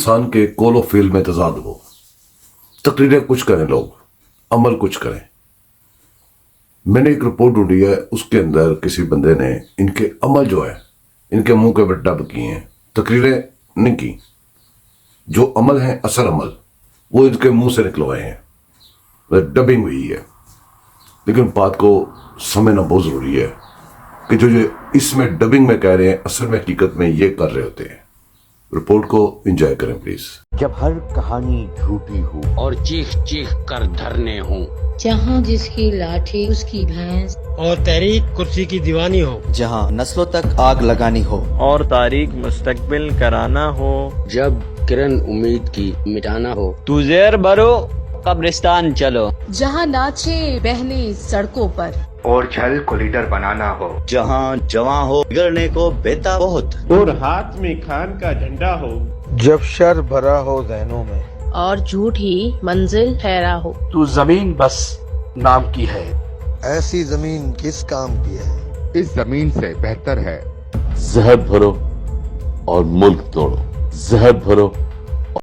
انسان کے کول و فیل میں تضاد ہو. تقریریں کچھ کریں لوگ، عمل کچھ کریں. میں نے ایک رپورٹ ڈھونڈی ہے، اس کے اندر کسی بندے نے ان کے عمل جو ہے ان کے منہ کے پر ڈب کیے ہیں، تقریریں نہیں کی. جو عمل ہیں اثر عمل وہ ان کے منہ سے نکلوائے ہیں، ڈبنگ ہوئی ہے. لیکن بات کو سمجھنا بہت ضروری ہے کہ جو اس میں ڈبنگ میں کہہ رہے ہیں اصل میں حقیقت میں یہ کر رہے ہوتے ہیں. رپورٹ کو انجوائے کریں پلیز. جب ہر کہانی جھوٹی ہو اور چیخ چیخ کر دھرنے ہوں، جہاں جس کی لاٹھی اس کی بھینس، اور تحریک کرسی کی دیوانی ہو، جہاں نسلوں تک آگ لگانی ہو اور تاریخ مستقبل کرانا ہو، جب کرن امید کی مٹانا ہو، تو زیر بھرو قبرستان چلو، جہاں ناچے بہلے سڑکوں پر اور چھل کو لیڈر بنانا ہو، جہاں جواں ہو بگڑنے کو بیتا بہت، اور ہاتھ میں خان کا جھنڈا ہو، جب شر بھرا ہو ذہنوں میں اور جھوٹ ہی منزل ٹھہرا ہو. تو زمین بس نام کی ہے، ایسی زمین کس کام کی ہے؟ اس زمین سے بہتر ہے زہر بھرو اور ملک توڑو، زہر بھرو